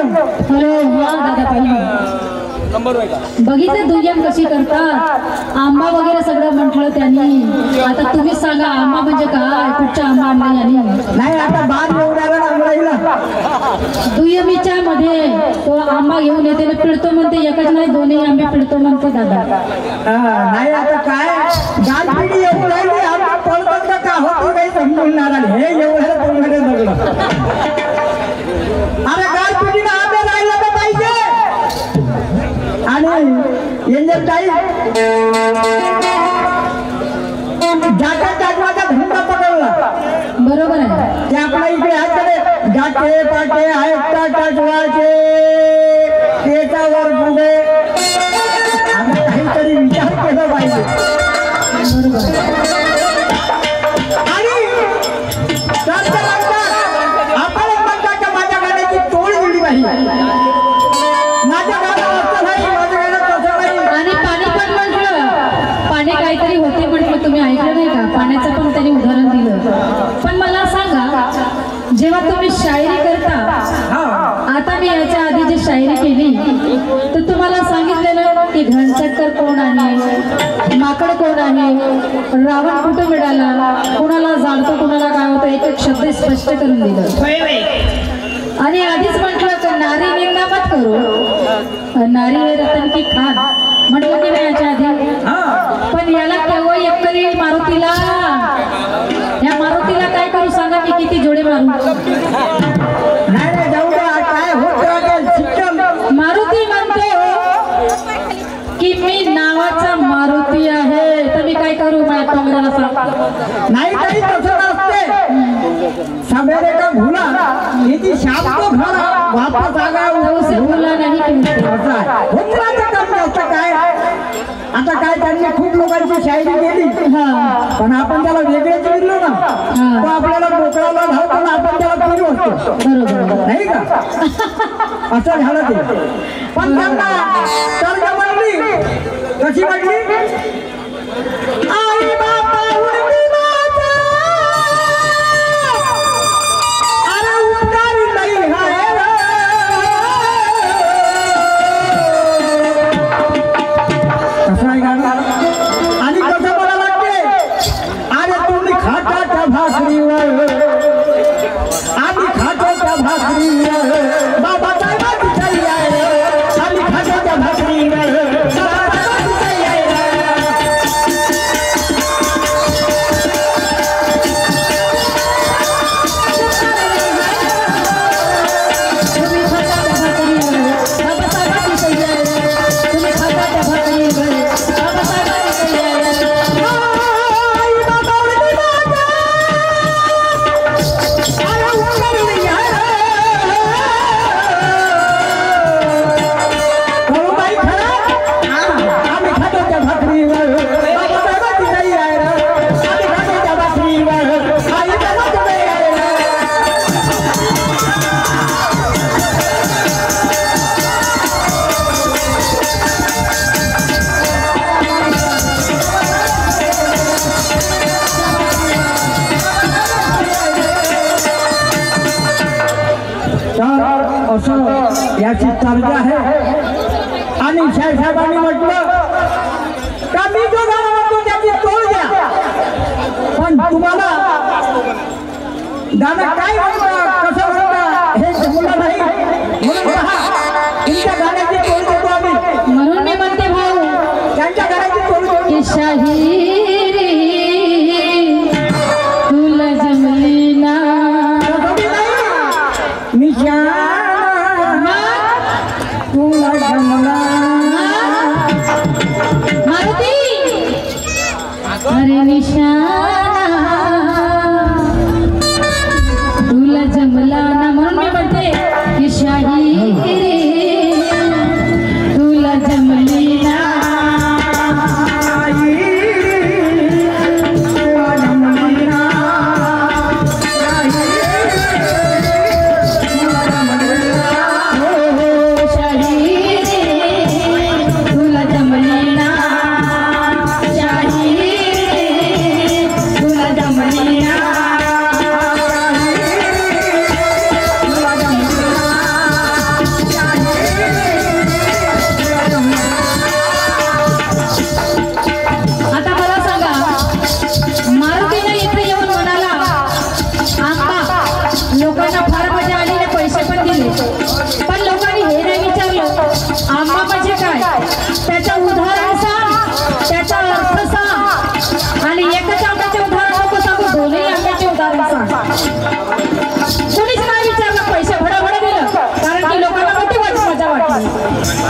दुय्यम. हॅलो हा दादा पाहिजे बघितलं दुय्यम कशी करतात. आंबा वगैरे सगळं म्हटलं त्यांनी. आता तुम्ही सांगा आंबा म्हणजे काय, कुठचा आंबा आणला यांनी. नाही आता बाद एवढ्याला आंबळाईला दुय्यमीच्या मध्ये तो आंबा घेऊन येते ना, पिळतो म्हणते. एकच नाही दोन्ही आंबे पिळतो म्हणतो दादा. नाही आता काय गालपिढी येऊ राहिली. आम्ही पळतात का होतो काही समजून नाही. हे एवढ्याला कोणकडे बघलं. अरे गालपिढीनं आंबे राहिला तर पाहिजे. आणि एंजल ताई जाता टाकवाचा धंदा पकडला. बरोबर आहे. ते आपल्या इकडे आहेत जाते पाटे आहेत टाटवाचे त्याच्यावर पुढे आम्ही काहीतरी विचार केला पाहिजे. बरोबर आणि आपण म्हणता का माझ्या गाण्याची तोड दिली पाहिजे. माझ्या गाणं असं नाही, माझ्या गाणं तसं नाही. आणि पाणी पण म्हटलं, पाणी काहीतरी होते म्हटलं. तुम्ही ऐकलं नाही का, पाण्याचं पण त्यांनी उदाहरण दिलं. पण मला सांगा, जेव्हा तुम्ही शायरी करता, आता मी याच्या आधी जी शायरी केली तर तुम्हाला सांगितलेलं की घनचक्कर कोण आहे, माकड कोण आहे, रावण कुठं मिळाला, कोणाला जाणतो कोणाला काय होतं, एक एक शब्द स्पष्ट करून दिलं. आणि आधीच म्हटलं तर नारी निंदा मत करू, नारी हे रतन की खान म्हटलं की नाही याच्या आधी. पण याला केव्हा एक तरी मारुतीला, या मारुतीला काय करू सांगा, मी किती जोडे मारू. नाही जाऊ द्या, काय होत मारुती म्हणतो की मी नावाचा मारुती आहे, तर मी काय करू माझ्या टोंगराला सांग. नाही तरी तसं नसते. सवेरे का भूला यदि शाम को घर वापस आ गया उसे भूला नाही काय. आता काय त्यांनी खूप लोकांची शायरी केली, पण आपण त्याला वेगळेच फिरलो ना, तो आपल्याला मोकळाला धावतो ना, आपण त्याला फिरू असतो. बरोबर नाही का, असं झालं ते. पण त्यांना तर्ज म्हणली कशी म्हणली, आई बाबा उडती माझा अरे उतारी नाही हाय कसं आहे गाणं. आणि कसं मला वाटते, अरे तुम्ही खाटाच्या भाकरीवर, आम्ही खाटाच्या भाकरीवर बाबासाहेबांची सही आहे. आम्ही खाटाच्या भाकरीवर बाबासाहेबांची सही आहे. तुम्ही खाताच्या भाकरीवर बाबासाहेबांची सही आहे, तुम्ही खाताच्या भाकरीवर बाबासाहेबांची सही आहे. आई बाबा उडती माझा अरे उतारी नाही हाय. करू बाई खरं, आम्ही खाटाच्या भाकरीवर बाबासाहेबांची सही आहे. आम्ही खाटाच्या भाकरीवर आई बाबाची सही आहे. तर असं याची तर्ज आहे. आणि साहेबांनी म्हटलं का मी जो गाणं म्हणतो त्याची तोड द्या, पण तुम्हाला गाणं काय म्हणता कसं म्हणता हे जमलं नाही, म्हणून पहा तुमच्या गाण्याची तोड देतो आम्ही. म्हणून मी म्हणते भाऊ त्यांच्या गाण्याची तोड देतो. की शाहिरी तुला जमली ना, निशाणा तुला जमला मारुती. अरे निशाना तुला जमला ना, म्हणून मी म्हणते की शाहिरी तुला जमली ना. तुला जमली ना, शाहिरी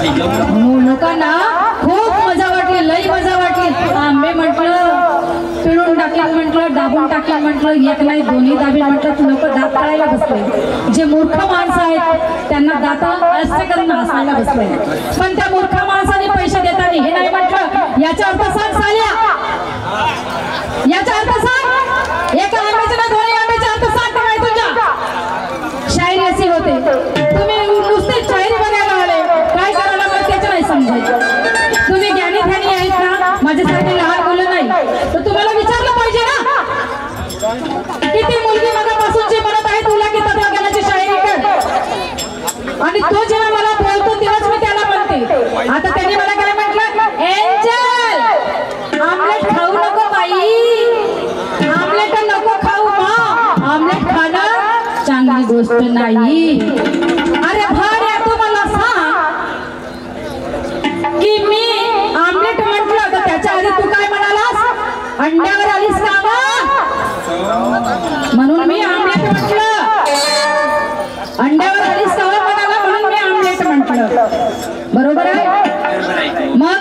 लोकांना खूप मजा वाटली, लई मजा वाटली. आंबे म्हटलं पिळून टाकेल, म्हटलं दाबून टाकेल, म्हटलं एक नाही दोन्ही दाबी, म्हटलं लोक दात काढायला बसले. जे मूर्ख माणसं आहेत त्यांना दात असते करून हसायला बसले. पण त्या मूर्ख माणसाने पैसे देताना हे नाही म्हटलं. याचा अर्थ सांग साल्या, याचा अर्थ सांग. एका आंब्याचे ना दोन्ही आंब्याचा अर्थ सांग काय तुझ्या. शायरी अशी होते. तुम्ही नुसते शायरी बघायला आले, काय करायला मला त्याचं नाही समजायचं. तुम्ही ज्ञानी ध्यानी आहेत ना, माझ्यासाठी लहान मुलं नाही, तर तुम्हाला विचारलं पाहिजे ना. किती मुलगी मगापासूनची म्हणत आहे तुला की तत्वज्ञानाची शायरी कर, आणि तो जेव्हा मला बोलतो तेव्हाच मी त्याला म्हणते. आता त्याने मला काय म्हटलं, एंजल आमलेट खाऊ नको बाई, आमलेट नको खाऊ मा, आमलेट खाणं चांगली गोष्ट नाही. अरे भाड्या तू मला सांग की मी आमलेट म्हटलं तर त्याच्या आधी तू काय म्हणालास, अंड्यावर आलीस का म्हणून मी आमलेट म्हटलं. अंड्यावर आलीस का म्हणाला म्हणून मी आमलेट म्हटलं. बरोबर आहे. मग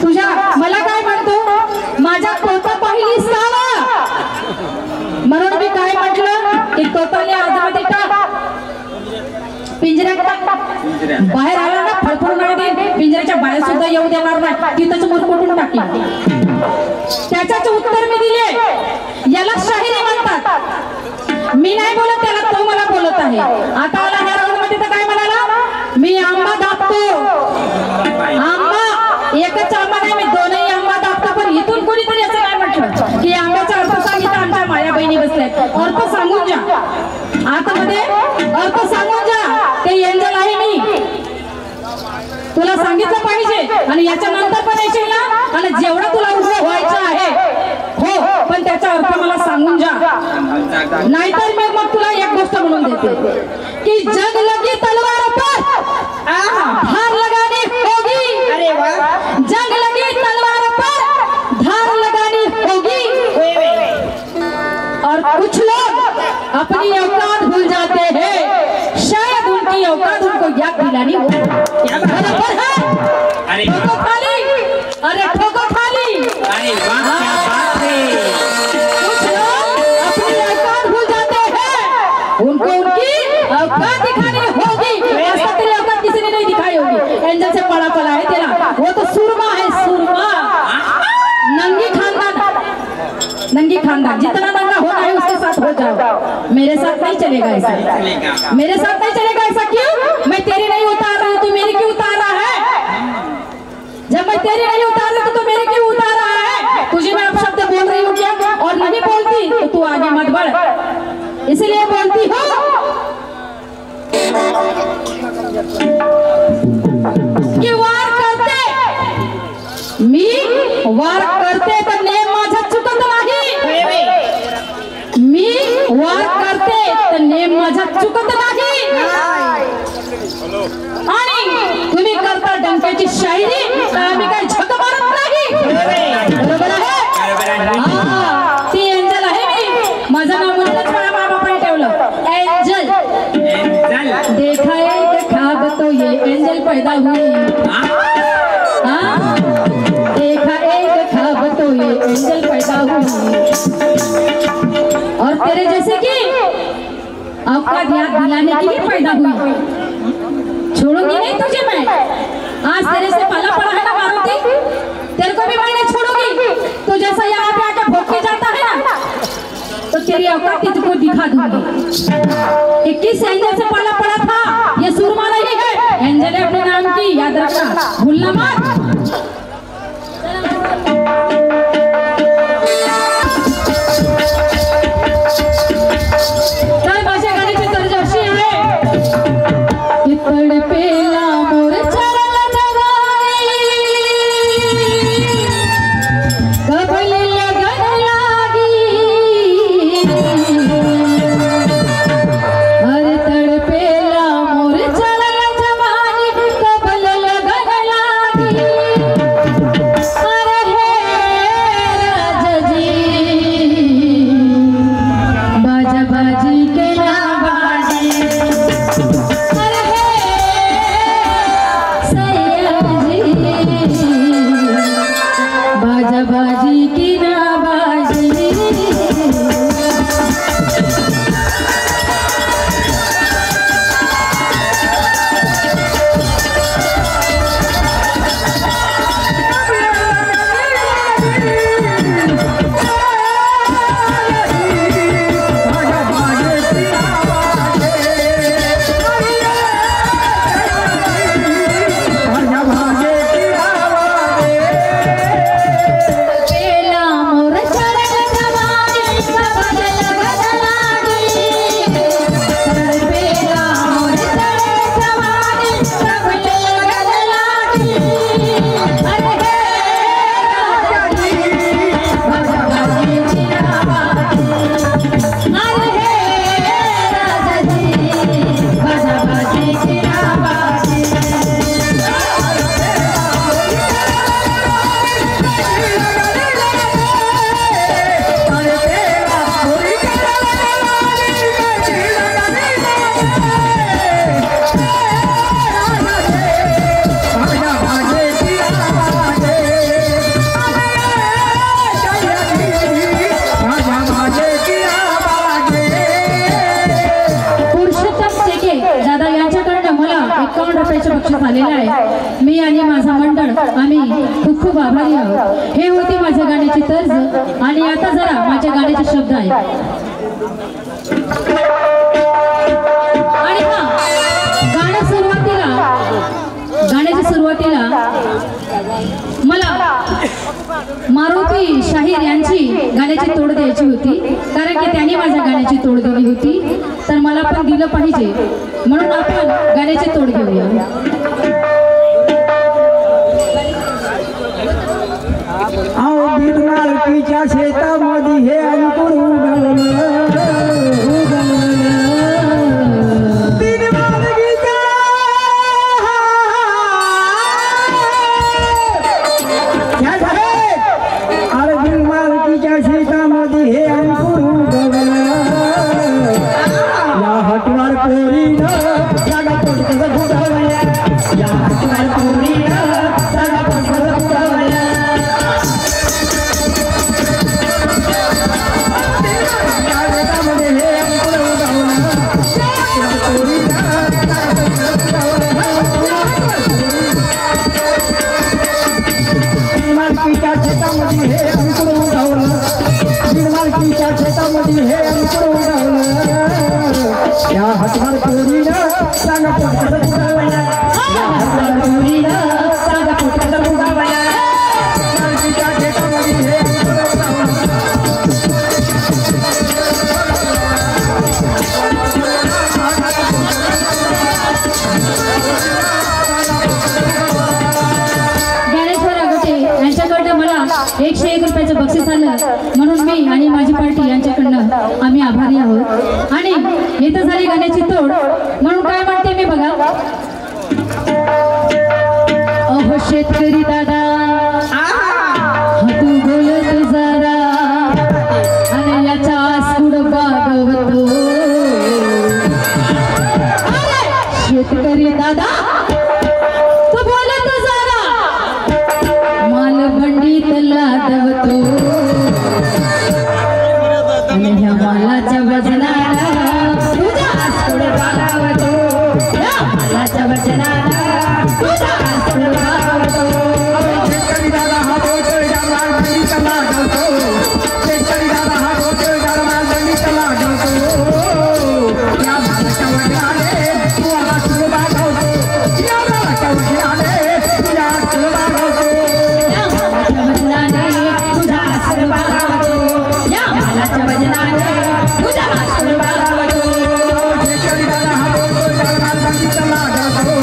तुझ्या मला काय म्हणतो, माझ्या तोता पाहिलीस का म्हणून मी काय म्हटलं की तोताले आजमध्ये टाक, पिंजऱ्यात टाक. बाहेर आला ना फडफडून नाही दे, पिंजऱ्याच्या बाहेर सुद्धा येऊ देणार नाही, तिथंच मुरकुटून टाकेल. त्याच्याच उत्तर मी दिले. याला शाहिरी म्हणतात. मी नाही बोलत त्याला, तो मला बोलत आहे. आता आला ह्या राऊंड मध्ये तर काय म्हणाला, मी आंबा दाबतो. आंबा एकच आंबा नाही, मी दोनही आंबा दाबतो. पण इथून कोणीतरी असं काय म्हटलं की आंब्याचा अर्थ सांगितलं, आमच्या माया बहिणी बसल्यात, अर्थ सांगून जा. आतमध्ये अर्थ सांगून जा. ते एंजल आहे मी, तुला सांगितलं पाहिजे. आणि याच्या नंतर पण येशील ना, आणि जेवढं तुला उभं व्हायचं आहे हो, पण त्याचा अर्थ मला सांगून जा. नाहीतर मी मग तुला एक गोष्ट म्हणून देते की जग लगी तलवार पर धार लगानी होगी. अरे वाह. जग लगी तलवार पर धार लगानी होगी. और कुछ लोग अपनी औकात भूल जाते हैं, शायद उनकी औकात उनको याद दिलानी हो. क्या बराबर है? अरे ठोको थाली, अरे ठोको थाली. अरे वाह क्या बात है. कुछ लोग अपनी औकात भूल जाते हैं, उनको उनकी औकात दिखानी होगी. ऐसा तेरी औकात किसी ने नहीं दिखाई होगी. एंजल से पड़ा पड़ा है तेरा, वो तो सुरमा है, सुरमा. नंगी खानदान, नंगी खानदान. जितना नंगा होना है उसके साथ हो जाओ. मेरे साथ नहीं चलेगा ऐसा, मेरे साथ नहीं चलेगा ऐसा. क्यों? मैं तेरी नहीं उतार रही, तू मेरी क्यों उतार रहा है? जब मैं तेरी नहीं उतार रही तो मेरी क्यों उतार रहा है? तुझे मैं अब शब्द बोल रही हूँ क्या, और नहीं बोलती तो तू आगे मत बढ़, इसलिए बोलती हूँ. कि वार करते मी वार करते तर नेम माझा चुकत नाही. मी वार करते तर नेम माझा चुकत नाही. आणि तुम्ही करता डंक्याची शायरी, तर आम्ही काय झक मारत नाही. बरोबर आहे. ती एंजल आहे मी. माझं नाव म्हणूनच माझ्या मामापाने ठेवलं एंजल. देखा एक ख्वाब तो ये एंजल पैदा हुई. देखा एक ख्वाब तो ये एंजल पैदा हुई. और तेरे जैसे की औकात याद दिलाने के लिए पैदा हुई. छोड़ूंगी नहीं तुझे मैं. आज तेरे से पाला पड़ा है ना मारुति, तेरे को भी मैं नहीं छोड़ूंगी. तो जैसा यहाँ पे आके भोग के जाता है ना, तो तेरी औकात तुझको दिखा दूंगी. किस एंजल से पाला पड़ा था, ये सुरमा नहीं है. एंजल है अपने नाम की, याद रखना, भूलना मत. तर माझ्या गाण्याची तर्ज अशी आहे की तडपेला मोर चरल जगाई, कबली लगन लागी. हर तडपेला 51 रुपयाचं बक्षीस आलेलं आहे. मी आणि माझा मंडळ आम्ही खूप खूप आभारी आहोत. हे होती माझ्या गाण्याची तर्ज आणि आता जरा माझ्या गाण्याचे शब्द आहेत. आणि हा गाण्याच्या सुरुवातीला मला मारुती शाहीर यांची गाण्याची तोड द्यायची होती, कारण की त्यांनी माझ्या गाण्याची तोड दिली होती, तर मला पण दिलं पाहिजे, म्हणून आपण गाण्याची तोड घेऊया. आओ बीड मालकीच्या शेतामध्ये हे अंकुर उगवलं. शेतामध्ये हे अंकुर उगवलं. या हटवार पोरीनं जागा पोटचं बुडवल्या. या हटवार पोरीनं जागा पोटचं बुडवल्या. या शेतामध्ये हे अंकुर उगवलं. या पोरीनं जागा मालकीच्या शेतामध्ये हे अंकुर उगवलं. मालकीच्या शेतामध्ये हे अंकुर उगवलं. या हटवार पोरीनं सांगा पोटचं बुडवल्या. या हटवार पोरीनं सांगा पोटचं बुडवल्या. मालकीच्या शेतामध्ये हे अंकुर उगवलं. यांच्याकडनं मला 101 रुपयाचं बक्षीस आलं, म्हणून मी आणि माझी पार्टी यांच्याकडनं आम्ही आभारी आहोत. आणि इथं झाली गाण्याची तोड, म्हणून काय म्हणते मी बघा. अहो शेतकरी दादा तू बोलत जरा आणि याचा आस्कुड बागवतो. शेतकरी दादा तू बोलत जरा मालभंडीत लादवतो. आणि ह्या मालाच्या वजनाला तुझा आस्कुड बागवतो. या मालाच्या वजनाला तुझा आस्कुड बागवतो. शेतकरी दादा हा बोलतोय मालभंडीत लादवतो. शेतकरी दादा हा बोलतोय मालभंडीत लादवतो. या मालाच्या वजनाने तू आस्कुड बागवतो. या मालाच्या वजनाने तुझा आस्कुड बागवतो. या मालाच्या वजनाने तुझा आस्कुड बागवतो. या मालाच्या वजनाने तुझा आस्कुड बागवतो. शेतकरी दादा हा बोलतोय मालभंडीत लादवतो.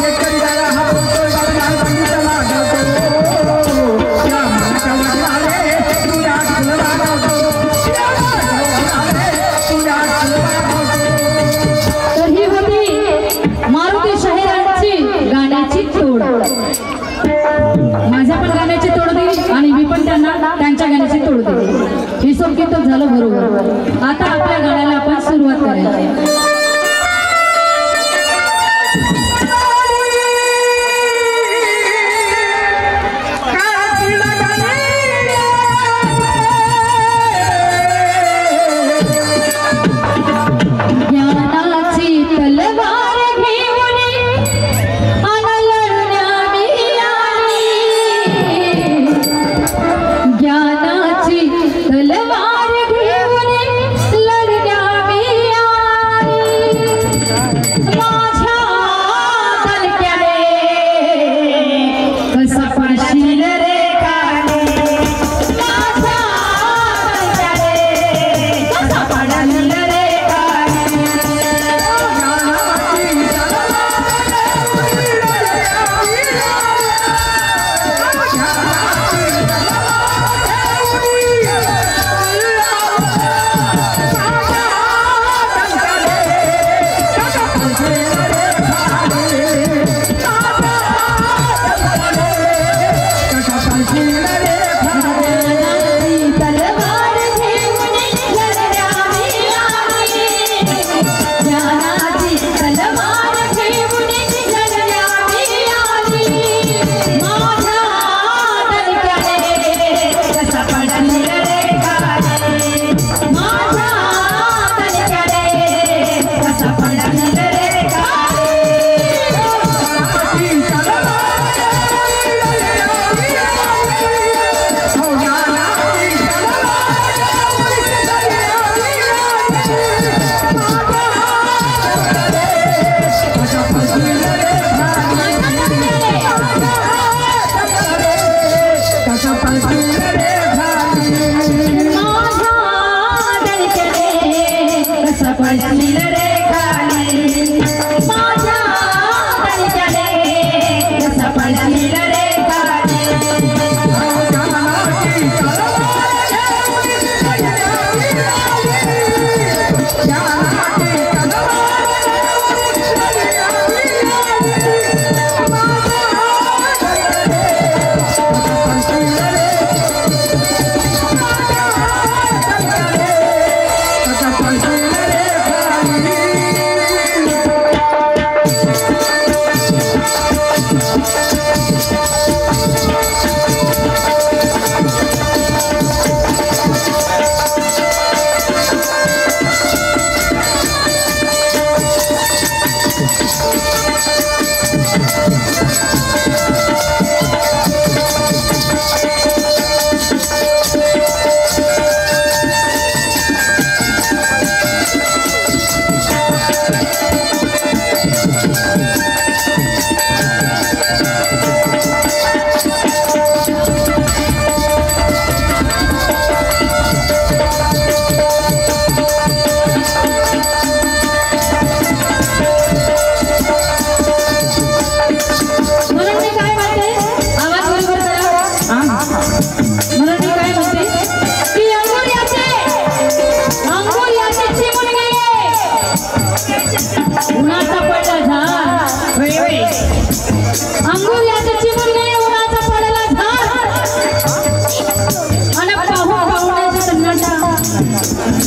शेतकरी दादा हा बोलतोय मालभंडीत लादवतो. या मालाच्या वजनाने तुझा आस्कुड बागवतो. या मालाच्या वजनाने तुझा आस्कुड बागवतो. तर ही होती मारुती शाहीरांची गाण्याची तोड. माझ्या पण गाण्याची तोड दिली आणि मी पण त्यांना त्यांच्या गाण्याची तोड दिली. हिशोब किती झालं बरोबर. आता आपल्या गाण्याला आपण सुरुवात करायची. ज्ञानाची तलवार घेऊन ज्ञानाची तलवार घेऊन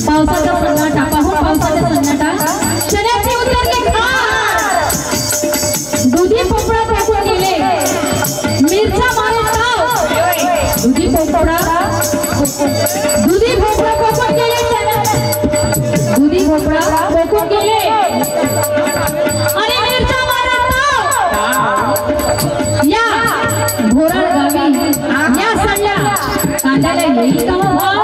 पावसाचा सन्नाटा पाहून पावसाचा सन्नाटा चण्याचे उतरले खार दुधी पोपळा फेकून गेले मिरच्या मारे ताव दुधी पोपळा फेकून गेले दुधी भोपळा फेकून गेले आणि मिरच्या मारे ताव या घोरड गावी या सडल्या कांद्याला येईल का भाव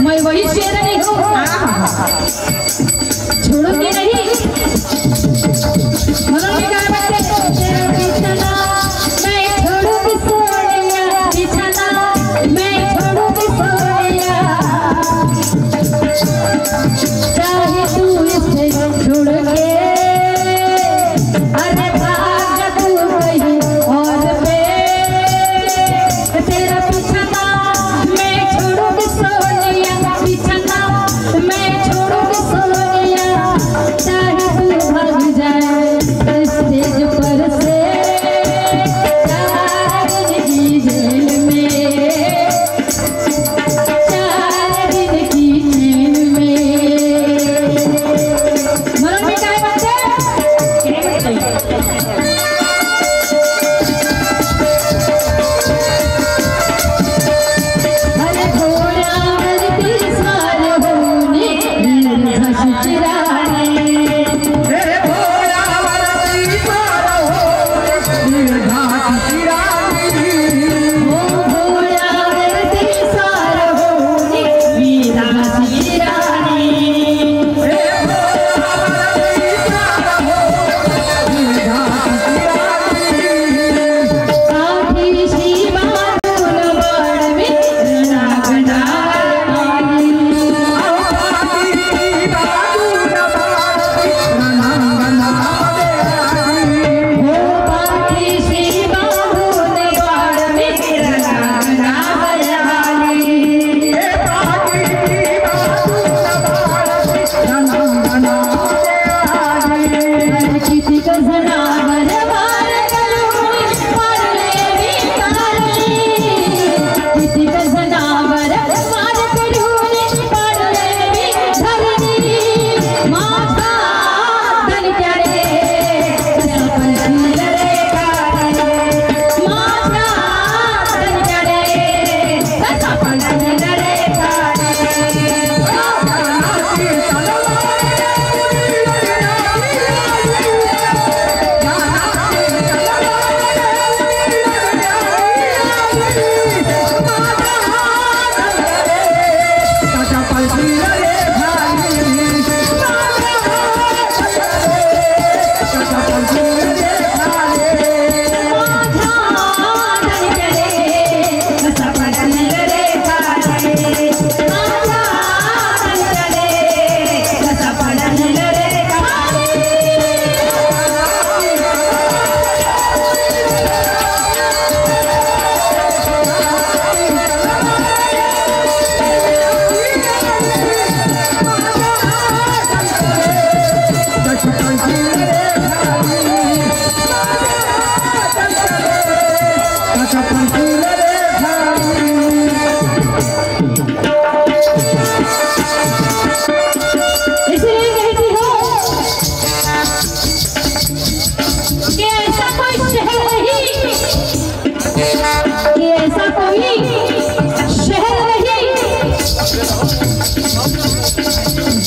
मैं वही शेरनी हूँ छोड़ूंगी नहीं मगर क्या बिछाना मैं छोड़ूंगी सोनिया बिछाना मैं छोड़ूंगी सोनिया चाहे तू इसे छोड़ के अरे भाग तू कहीं और पे तेरा बिछाना मैं छोड़ूंगी सोनिया बिछाना मैं छोड़ूंगी सोनिया चाहे तू भाग जाए स्टेज पर से चार दिन की जेल में 4 दिन की जेल में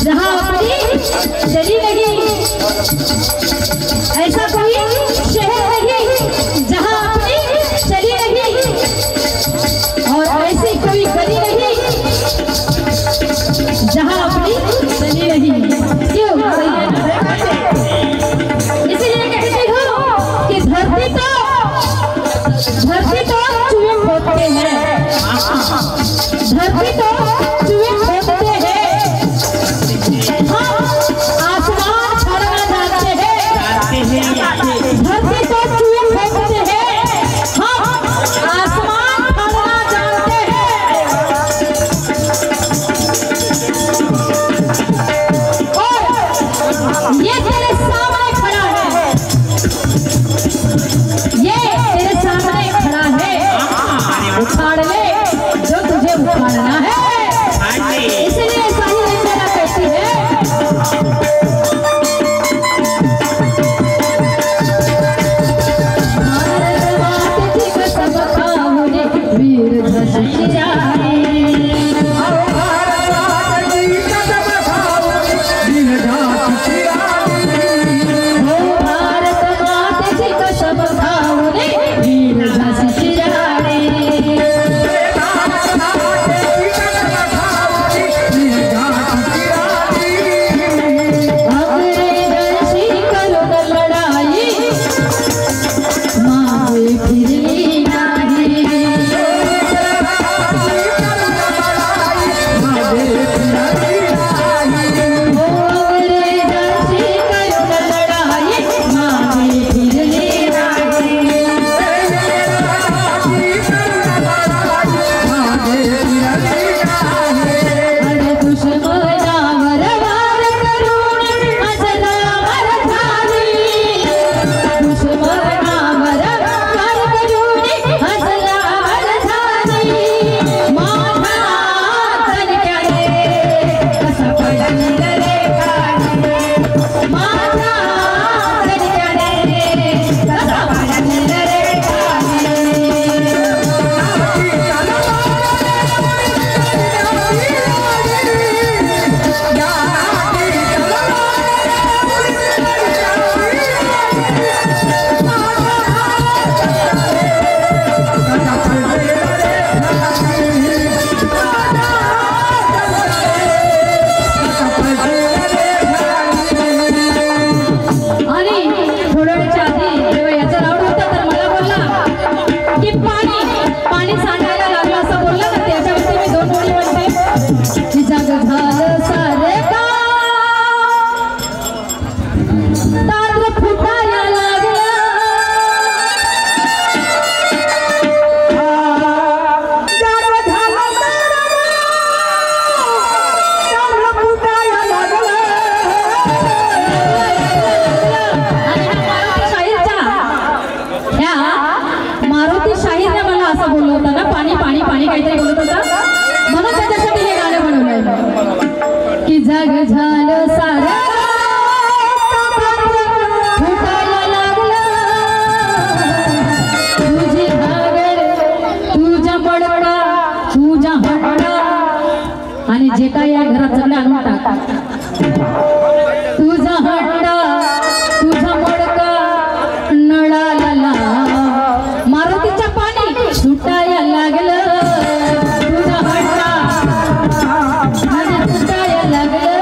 जहाँ अपनी चली नहीं, ऐसा कोई शहर नहीं जहाँ अपनी चली नहीं, और ऐसी कोई गली नहीं जहाँ अपनी चली नहीं। क्यों? इसलिए कहती हूँ कि धरती तो चूहे खोदते हैं, धरती तो चूहे खोदते हैं, हम आसमान छड़ना जानते हैं। धरती तो चूहे खोदते हैं, हम आसमान छड़ना जानते हैं। और ये तेरे सामने खड़ा है, ये तेरे सामने खड़ा है, उखाड़ ले जो तुझे उखाड़ना है। इसलिए सारी रंजना कहती है, भारत मात की कसम खाओ रे वीर धरती जाए, भारत मात की कसम खाओ रे वीर धरती जाए। जे काय या घरात सगळं आणून टाक, तुझा हंडा तुझा मडका नळाला मारुतीच्या पाणी सुटायला लागलं, तुझा हंडा सुटायला लागलं,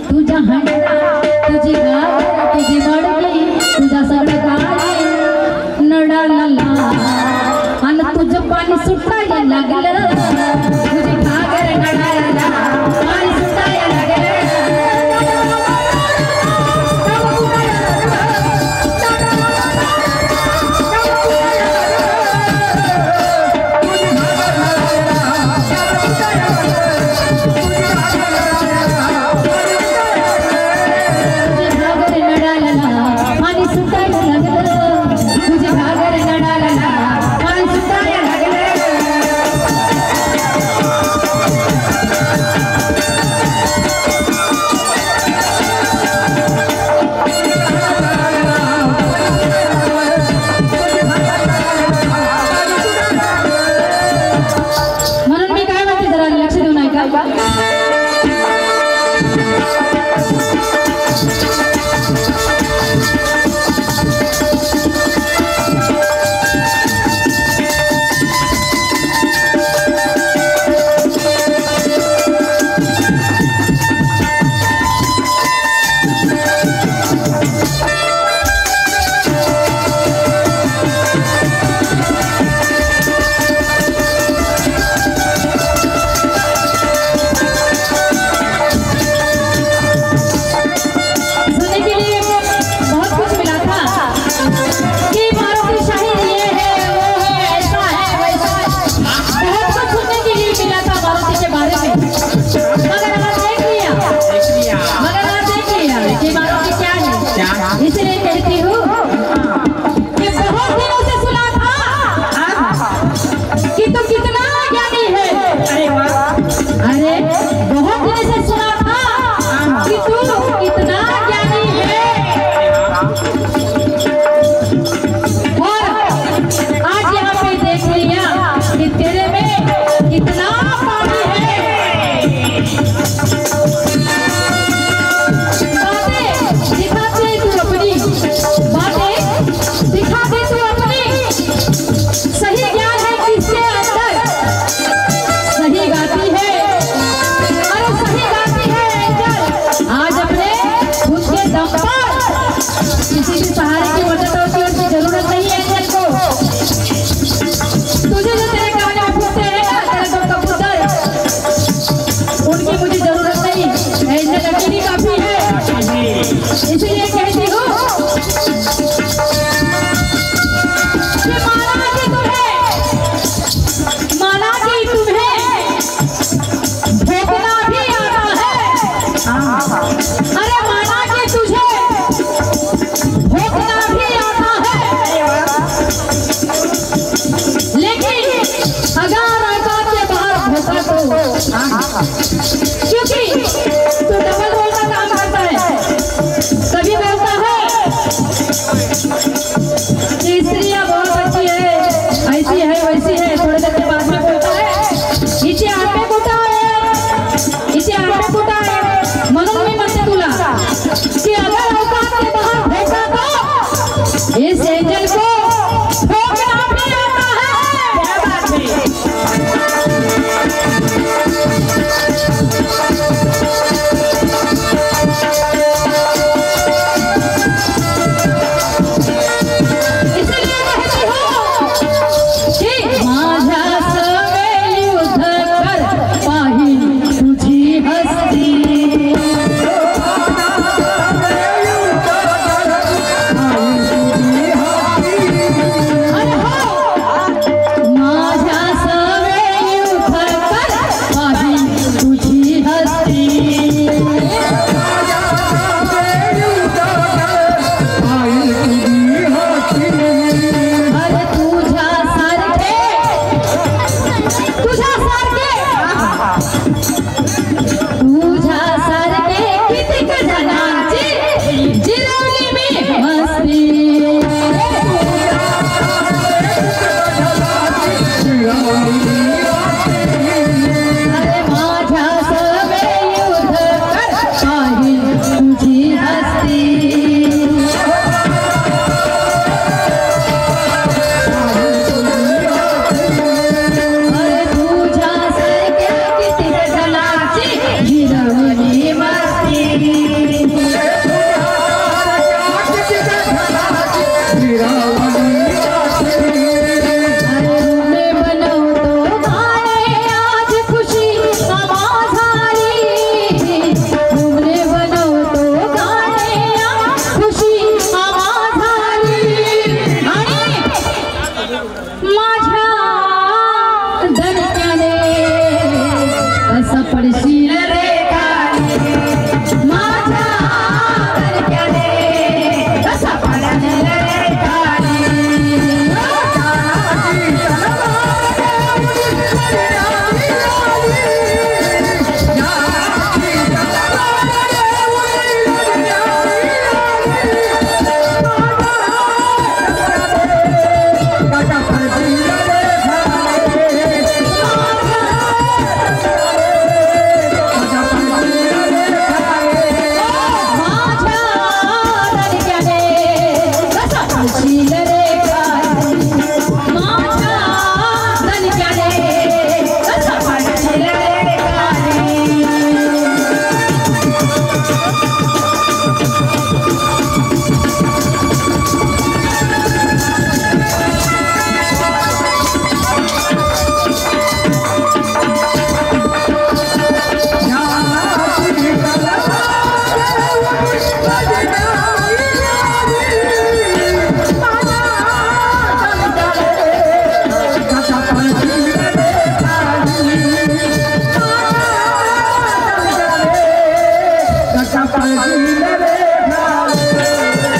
तुझा हंडा तुझी गाय तुझी मडकी तुझा सगळं काय नळाला आणि तुझं पाणी सुटायला लागलं, तुझी घागर नळाला पाणी सुटायला लागलं, इसलिए कहती हूँ कि बहुत दिनों से सुना था कि तू कितना ज्ञानी है। अरे बहुत दिनों से सुना था कि तू कितना ज्ञानी है, और आज यहाँ पे देख लिया कि तेरे में कितना पानी है। किसी के सहारे की मदद होती है, उसकी जरूरत नहीं है एंजल को। तुझे जो तेरे कान में फूटते हैं ना, तेरे दो कबूतर, उनकी मुझे जरूरत नहीं, एंजल अकेली काफी है। इसलिए कहती हूँ कि माना कि तुम्हें भोगना भी आता है। अरे माना कि तुझे भोगना भी आता है, लेकिन अगर औकात के बाहर भोगा तो, क्योंकि तू डबल रोल का काम करता है। कभी बोलता है कि स्त्रियां बहुत अच्छी है, ऐसी है वैसी है, थोड़ी देर के बाद में बोलता है इसे आटे कुटा है, इसे आटे कुटा है। म्हणून मी म्हणते तुला कि अगर औकात के बाहर भोगा तो इस एंजल को भोगना भी आता है। क्या बात है? इसलिए कहती हूँ कि माझ्या सवे युद्ध कर पाही तुझी हस्ती।